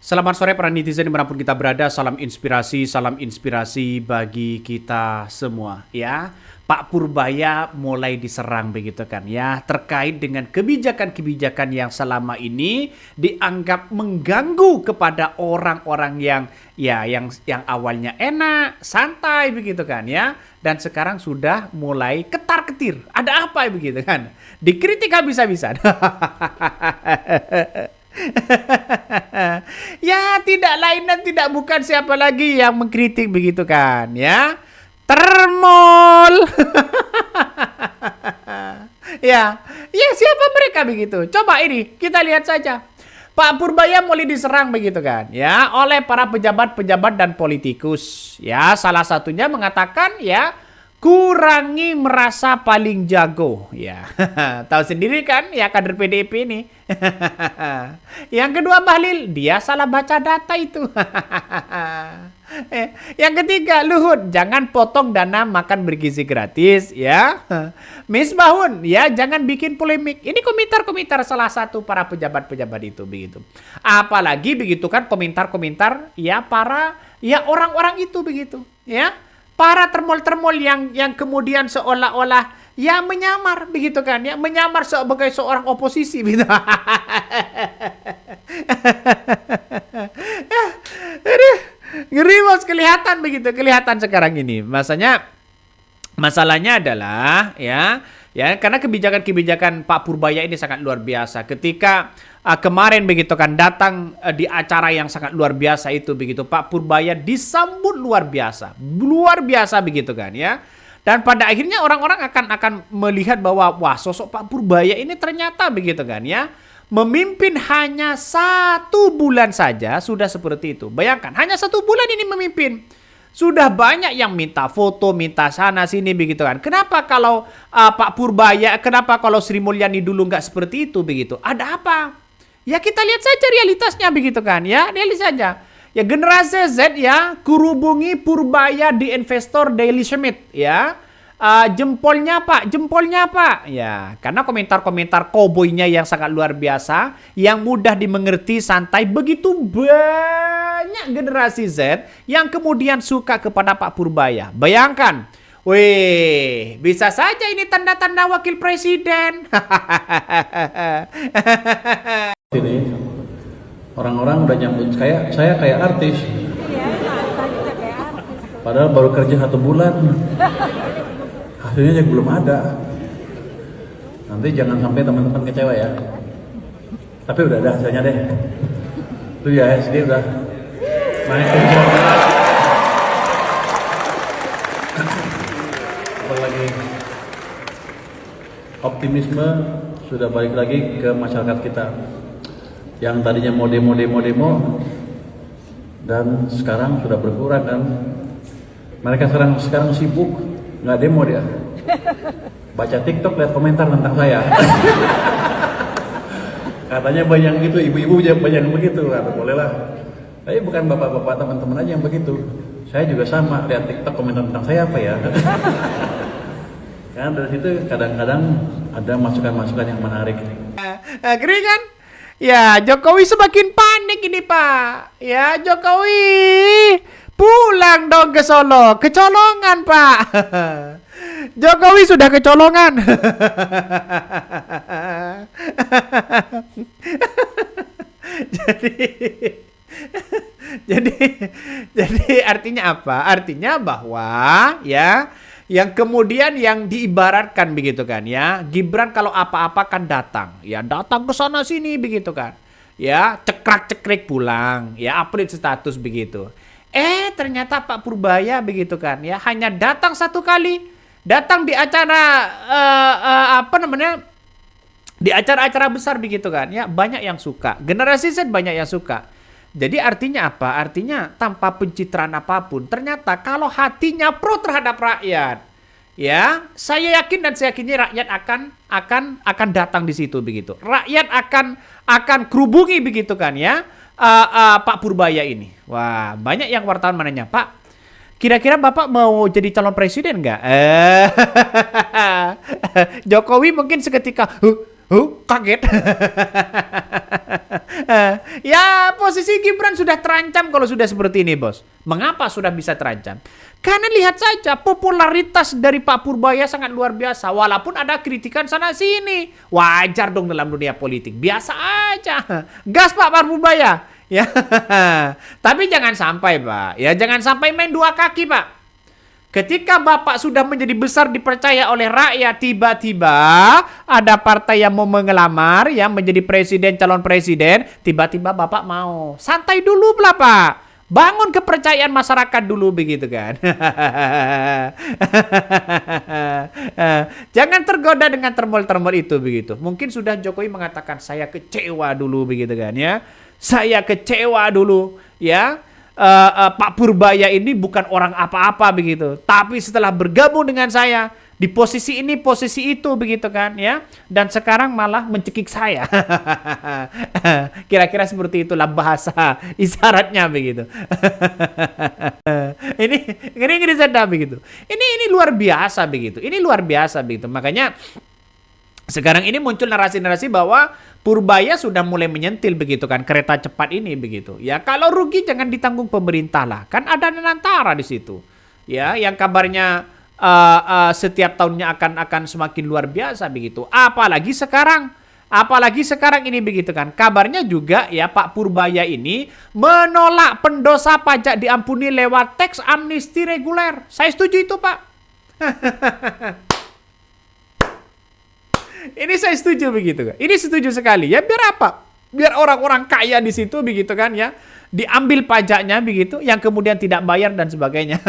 Selamat sore para netizen dimanapun kita berada, salam inspirasi bagi kita semua ya. Pak Purbaya mulai diserang begitu kan ya, terkait dengan kebijakan-kebijakan yang selama ini dianggap mengganggu kepada orang-orang yang awalnya enak, santai begitu kan ya, dan sekarang sudah mulai ketar-ketir. Ada apa begitu kan? Dikritik habis-habisan. Ya, tidak lain dan tidak bukan siapa lagi yang mengkritik begitu kan ya. Termol. Ya siapa mereka begitu? Coba ini kita lihat saja. Pak Purbaya mulai diserang begitu kan ya oleh para pejabat-pejabat dan politikus. Ya, salah satunya mengatakan ya kurangi merasa paling jago ya. Tahu sendiri kan ya kader PDIP ini. Yang kedua Bahlil, dia salah baca data itu. Yang ketiga Luhut, jangan potong dana makan bergizi gratis ya. Misbahun, ya jangan bikin polemik. Ini komentar-komentar salah satu para pejabat-pejabat itu begitu. Apalagi begitu kan komentar-komentar ya para ya orang-orang itu begitu ya. Para termol-termol yang kemudian seolah-olah ya menyamar begitu kan ya, menyamar sebagai seorang oposisi gitu. Aduh, ngeri bos, kelihatan sekarang ini. Masalahnya adalah ya karena kebijakan-kebijakan Pak Purbaya ini sangat luar biasa. Ketika kemarin begitu kan datang di acara yang sangat luar biasa itu begitu, Pak Purbaya disambut luar biasa begitu kan ya. Dan pada akhirnya orang-orang akan melihat bahwa wah, sosok Pak Purbaya ini ternyata begitu kan ya, memimpin hanya 1 bulan saja sudah seperti itu. Bayangkan hanya 1 bulan ini memimpin. Sudah banyak yang minta foto, minta sana sini begitu kan. Kenapa kalau Pak Purbaya, kenapa kalau Sri Mulyani dulu nggak seperti itu begitu? Ada apa? Ya kita lihat saja realitasnya begitu kan ya. Lihat saja. Ya generasi Z ya kurubungi Purbaya di investor Daily Schmidt ya. Jempolnya Pak ya, karena komentar-komentar koboynya yang sangat luar biasa, yang mudah dimengerti, santai, begitu banyak generasi Z yang kemudian suka kepada Pak Purbaya. Bayangkan, wih, bisa saja ini tanda-tanda wakil presiden. Ini orang-orang udah nyambut saya kayak artis. Padahal baru kerja 1 bulan. Hasilnya yang belum ada. Nanti jangan sampai teman-teman kecewa ya. Tapi udah ada hasilnya deh. Itu ya SD udah naik kerja. Apalagi optimisme sudah balik lagi ke masyarakat kita. Yang tadinya mau demo dan sekarang sudah berkurang dan mereka sekarang sibuk nggak demo dia, baca TikTok, lihat komentar tentang saya. Katanya banyak gitu, ibu-ibu banyak begitu. Bolehlah, tapi bukan bapak-bapak teman-teman aja yang begitu. Saya juga sama, lihat TikTok komentar tentang saya apa ya. Karena dari situ kadang-kadang ada masukan-masukan yang menarik. Keren kan? Ya, Jokowi semakin panik ini Pak. Ya, Jokowi pulang dong ke Solo. Kecolongan Pak. Jokowi sudah kecolongan. jadi artinya apa? Artinya bahwa ya yang kemudian yang diibaratkan begitu kan ya, Gibran kalau apa-apa kan datang ke sana sini begitu kan ya, cekrak-cekrik pulang ya, update status begitu. Ternyata Pak Purbaya begitu kan ya, hanya datang 1 kali, datang di acara di acara-acara besar begitu kan ya, banyak yang suka, generasi Z banyak yang suka. Jadi artinya apa? Artinya tanpa pencitraan apapun, ternyata kalau hatinya pro terhadap rakyat, ya, saya yakin dan saya yakinnya rakyat akan datang di situ begitu. Rakyat akan kerubungi begitu kan ya, Pak Purbaya ini. Wah, banyak yang wartawan menanya, Pak, kira-kira Bapak mau jadi calon presiden nggak? Jokowi mungkin seketika kaget. Ya, posisi Gibran sudah terancam kalau sudah seperti ini, Bos. Mengapa sudah bisa terancam? Karena lihat saja popularitas dari Pak Purbaya sangat luar biasa. Walaupun ada kritikan sana sini. Wajar dong dalam dunia politik. Biasa aja. Gas Pak Purbaya. Ya. Tapi jangan sampai, Pak. Ya, jangan sampai main dua kaki, Pak. Ketika Bapak sudah menjadi besar dipercaya oleh rakyat, tiba-tiba ada partai yang mau mengelamar, yang menjadi presiden, calon presiden, tiba-tiba Bapak mau. Santai dulu lah, Pak. Bangun kepercayaan masyarakat dulu, begitu kan. Jangan tergoda dengan termol-termol itu, begitu. Mungkin sudah Jokowi mengatakan, saya kecewa dulu, begitu kan ya. Saya kecewa dulu, ya. Pak Purbaya ini bukan orang apa-apa begitu, tapi setelah bergabung dengan saya di posisi ini, posisi itu begitu kan ya, dan sekarang malah mencekik saya. Kira-kira seperti itulah bahasa isyaratnya begitu. ini sedap begitu. Ini luar biasa begitu. Ini luar biasa begitu. Makanya sekarang ini muncul narasi-narasi bahwa Purbaya sudah mulai menyentil begitu kan kereta cepat ini begitu. Ya kalau rugi jangan ditanggung pemerintah lah. Kan ada Nantara di situ. Ya yang kabarnya setiap tahunnya akan semakin luar biasa begitu. Apalagi sekarang ini begitu kan. Kabarnya juga ya Pak Purbaya ini menolak pendosa pajak diampuni lewat teks amnesti reguler. Saya setuju itu, Pak. Ini saya setuju begitu kan. Ini setuju sekali. Ya biar apa? Biar orang-orang kaya di situ begitu kan ya. Diambil pajaknya begitu yang kemudian tidak bayar dan sebagainya.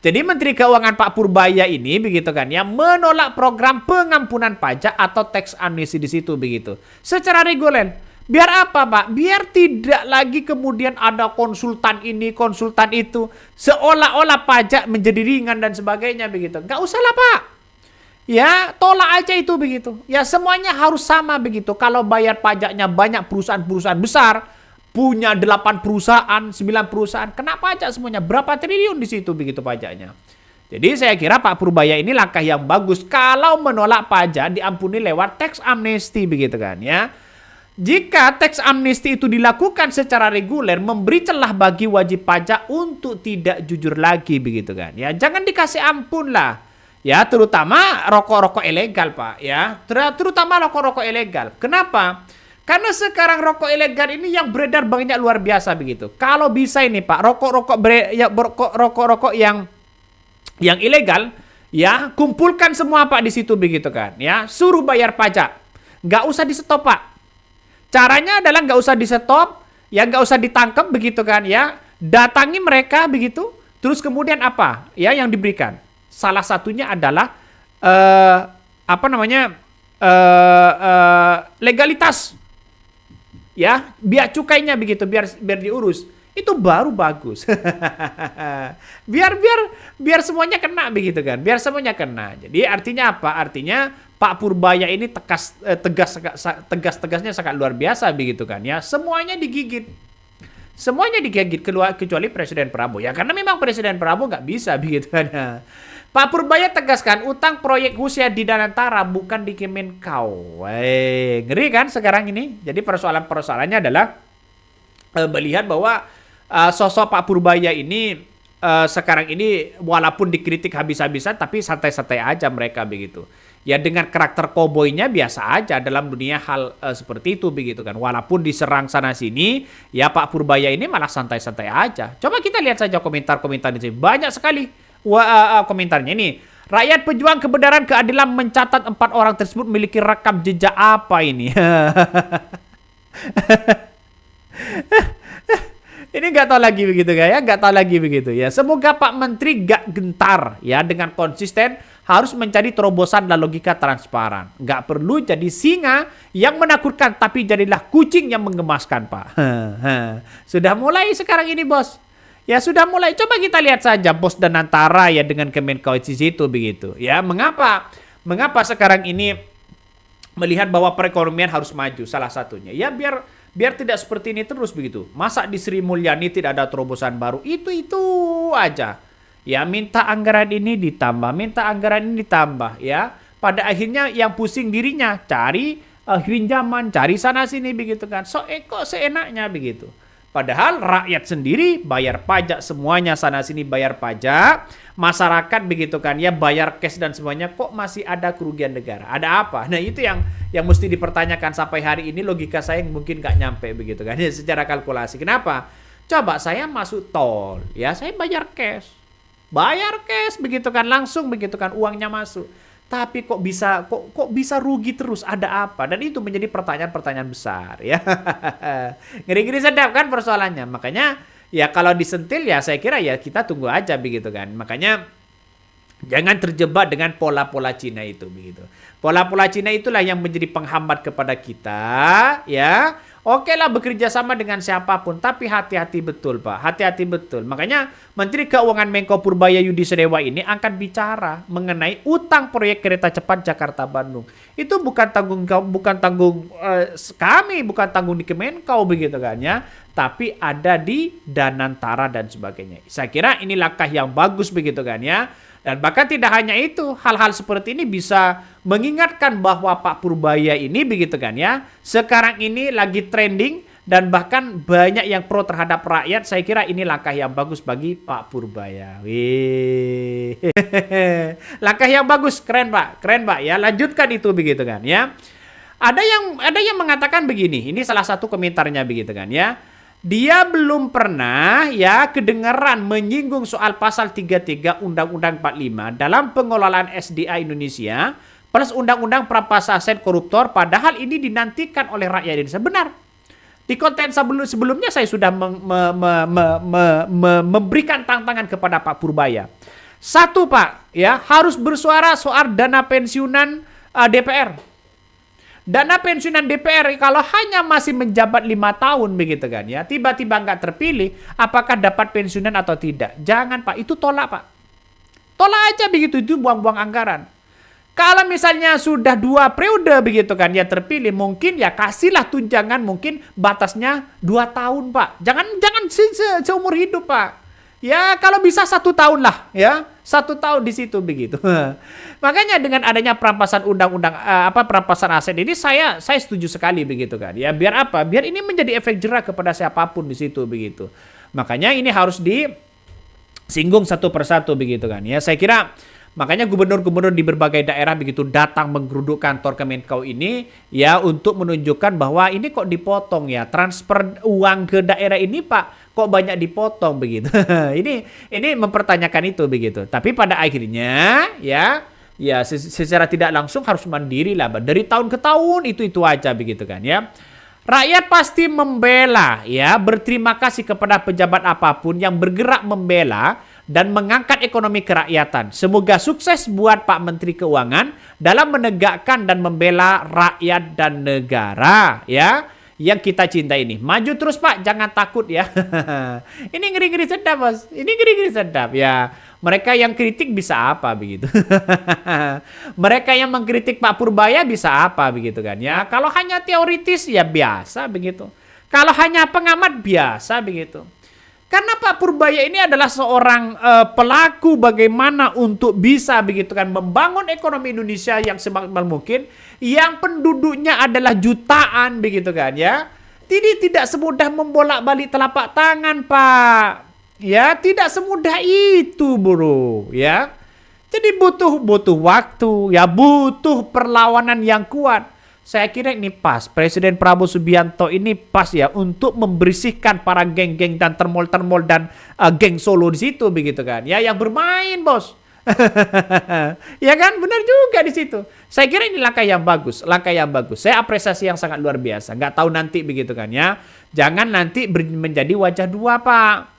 Jadi Menteri Keuangan Pak Purbaya ini begitu kan ya menolak program pengampunan pajak atau tax amnesty di situ begitu. Secara reguler. Biar apa, Pak? Biar tidak lagi kemudian ada konsultan ini, konsultan itu, seolah-olah pajak menjadi ringan dan sebagainya begitu. Nggak usah lah, Pak. Ya, tolak aja itu begitu. Ya, semuanya harus sama begitu. Kalau bayar pajaknya banyak perusahaan-perusahaan besar, punya 8 perusahaan, 9 perusahaan, kena pajak semuanya. Berapa triliun di situ begitu pajaknya. Jadi saya kira Pak Purbaya ini langkah yang bagus kalau menolak pajak diampuni lewat tax amnesty begitu kan ya. Jika tax amnesty itu dilakukan secara reguler, memberi celah bagi wajib pajak untuk tidak jujur lagi begitu kan ya. Jangan dikasih ampun lah. Ya, terutama rokok-rokok ilegal, Pak. Ya, terutama rokok-rokok ilegal. Kenapa? Karena sekarang rokok ilegal ini yang beredar banyak luar biasa begitu. Kalau bisa ini, Pak, rokok-rokok yang ilegal, ya kumpulkan semua, Pak, di situ begitu kan. Ya, suruh bayar pajak. Nggak usah di-stop, Pak. Caranya adalah nggak usah di-stop, ya nggak usah ditangkap begitu kan. Ya, datangi mereka begitu. Terus kemudian apa? Ya, yang diberikan. Salah satunya adalah legalitas, ya biar cukainya begitu, biar diurus, itu baru bagus. biar semuanya kena begitu kan, biar semuanya kena. Jadi artinya apa? Artinya Pak Purbaya ini tegasnya sangat luar biasa begitu kan ya, semuanya digigit. Semuanya digigit kecuali Presiden Prabowo. Ya karena memang Presiden Prabowo nggak bisa begitu kan. Pak Purbaya tegaskan utang proyek Rusia di Danantara bukan di Kemenkau. Ngeri kan sekarang ini. Jadi persoalannya adalah melihat bahwa sosok Pak Purbaya ini sekarang ini walaupun dikritik habis-habisan tapi santai-santai aja mereka begitu. Ya dengan karakter koboi-nya biasa aja dalam dunia hal seperti itu begitu kan. Walaupun diserang sana sini, ya Pak Purbaya ini malah santai-santai aja. Coba kita lihat saja komentar-komentar di sini. Banyak sekali komentarnya ini. Rakyat pejuang kebenaran keadilan mencatat 4 orang tersebut memiliki rekam jejak apa ini? Ini nggak tahu lagi begitu ya, nggak tahu lagi begitu ya. Semoga Pak Menteri nggak gentar ya dengan konsisten harus mencari terobosan dan logika transparan. Nggak perlu jadi singa yang menakutkan, tapi jadilah kucing yang menggemaskan, Pak. Sudah mulai sekarang ini, Bos. Ya sudah mulai. Coba kita lihat saja Bos Danantara ya dengan Kemenkeu di situ begitu. Ya mengapa sekarang ini melihat bahwa perekonomian harus maju salah satunya. Ya biar tidak seperti ini terus begitu. Masa di Sri Mulyani tidak ada terobosan baru? Itu aja. Ya minta anggaran ini ditambah, minta anggaran ini ditambah ya. Pada akhirnya yang pusing dirinya cari pinjaman, cari sana sini begitu kan. So kok seenaknya begitu. Padahal rakyat sendiri bayar pajak semuanya, sana sini bayar pajak, masyarakat begitu kan ya bayar cash dan semuanya, kok masih ada kerugian negara? Ada apa? Nah itu yang mesti dipertanyakan sampai hari ini, logika saya mungkin nggak nyampe begitu kan ya secara kalkulasi. Kenapa? Coba saya masuk tol, ya saya bayar cash begitu kan, langsung begitu kan uangnya masuk. Tapi kok bisa rugi terus? Ada apa? Dan itu menjadi pertanyaan-pertanyaan besar ya. Ngeri-ngeri sedap kan persoalannya. Makanya ya kalau disentil ya saya kira ya kita tunggu aja begitu kan. Makanya jangan terjebak dengan pola-pola Cina itu begitu. Pola-pola Cina itulah yang menjadi penghambat kepada kita ya. Oke lah bekerja sama dengan siapapun, tapi hati-hati betul Pak, hati-hati betul. Makanya Menteri Keuangan Menko Purbaya Yudi Sedewa ini angkat bicara mengenai utang proyek kereta cepat Jakarta-Bandung. Itu bukan tanggung kami, bukan tanggung di Kemenkau begitu kan ya, tapi ada di Danantara dan sebagainya. Saya kira ini langkah yang bagus begitu kan ya. Dan bahkan tidak hanya itu, hal-hal seperti ini bisa mengingatkan bahwa Pak Purbaya ini begitu kan ya, sekarang ini lagi trending dan bahkan banyak yang pro terhadap rakyat. Saya kira ini langkah yang bagus bagi Pak Purbaya. Wih. Langkah yang bagus, keren Pak ya. Lanjutkan itu begitu kan ya. Ada yang mengatakan begini, ini salah satu komentarnya begitu kan ya. Dia belum pernah ya kedengaran menyinggung soal pasal 33 Undang-Undang 45 dalam pengelolaan SDA Indonesia plus Undang-Undang Perampasan Aset Koruptor, padahal ini dinantikan oleh rakyat Indonesia. Benar. Di konten sebelumnya saya sudah memberikan tantangan kepada Pak Purbaya. Satu Pak, ya harus bersuara soal dana pensiunan DPR. Dana pensiunan DPR kalau hanya masih menjabat 5 tahun begitu kan ya, tiba-tiba nggak terpilih, apakah dapat pensiunan atau tidak? Jangan Pak, itu tolak Pak. Tolak aja begitu, itu buang-buang anggaran. Kalau misalnya sudah 2 periode begitu kan ya terpilih, mungkin ya kasihlah tunjangan, mungkin batasnya 2 tahun Pak. Jangan seumur hidup Pak. Ya kalau bisa 1 tahun lah ya, 1 tahun di situ begitu. Makanya dengan adanya perampasan perampasan aset ini saya setuju sekali begitu kan. Ya biar apa? Biar ini menjadi efek jera kepada siapapun di situ begitu. Makanya ini harus disinggung satu persatu begitu kan. Ya saya kira makanya gubernur-gubernur di berbagai daerah begitu datang menggeruduk kantor Kemenkau ini ya untuk menunjukkan bahwa ini kok dipotong ya, transfer uang ke daerah ini Pak kok banyak dipotong begitu. ini mempertanyakan itu begitu. Tapi pada akhirnya ya secara tidak langsung harus mandiri lah dari tahun ke tahun itu aja begitu kan ya. Rakyat pasti membela ya, berterima kasih kepada pejabat apapun yang bergerak membela dan mengangkat ekonomi kerakyatan. Semoga sukses buat Pak Menteri Keuangan dalam menegakkan dan membela rakyat dan negara ya yang kita cinta ini. Maju terus Pak, jangan takut ya. Ini ngeri-ngeri sedap Bos. Ini ngeri-ngeri sedap ya. Mereka yang kritik bisa apa begitu? Mereka yang mengkritik Pak Purbaya bisa apa begitu kan ya? Kalau hanya teoritis ya biasa begitu. Kalau hanya pengamat biasa begitu. Karena Pak Purbaya ini adalah seorang pelaku bagaimana untuk bisa begitu kan membangun ekonomi Indonesia yang semaksimal mungkin, yang penduduknya adalah jutaan begitu kan ya. Tidak semudah membolak-balik telapak tangan Pak. Ya, tidak semudah itu bro ya. Jadi butuh waktu ya, butuh perlawanan yang kuat. Saya kira ini pas, Presiden Prabowo Subianto ini pas ya untuk membersihkan para geng-geng dan termol-termol dan geng Solo di situ begitu kan. Ya yang bermain bos. Ya kan, benar juga di situ. Saya kira ini langkah yang bagus. Saya apresiasi yang sangat luar biasa. Nggak tahu nanti begitu kan ya. Jangan nanti menjadi wajah dua Pak.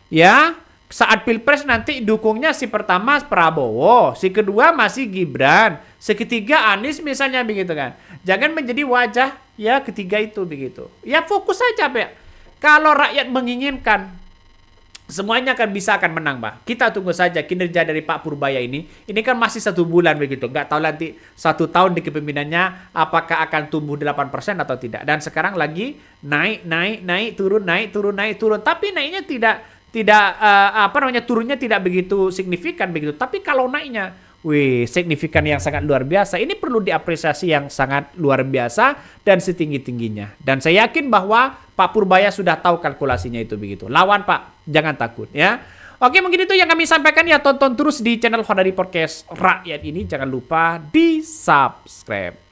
Ya, saat Pilpres nanti dukungnya si pertama Prabowo, si kedua masih Gibran, si ketiga Anies misalnya begitu kan. Jangan menjadi wajah ya ketiga itu begitu. Ya fokus saja Pak. Kalau rakyat menginginkan, semuanya akan menang Pak. Kita tunggu saja kinerja dari Pak Purbaya ini. Ini kan masih 1 bulan begitu. Nggak tahu nanti 1 tahun di kepemimpinannya apakah akan tumbuh 8% atau tidak. Dan sekarang lagi naik turun. Tapi naiknya turunnya tidak begitu signifikan begitu. Tapi kalau naiknya Wih, signifikan yang sangat luar biasa. Ini perlu diapresiasi yang sangat luar biasa dan setinggi-tingginya. Dan saya yakin bahwa Pak Purbaya sudah tahu kalkulasinya itu begitu. Lawan Pak, jangan takut ya. Oke, mungkin itu yang kami sampaikan ya. Tonton terus di channel Honari Podcast Rakyat ini. Jangan lupa di subscribe.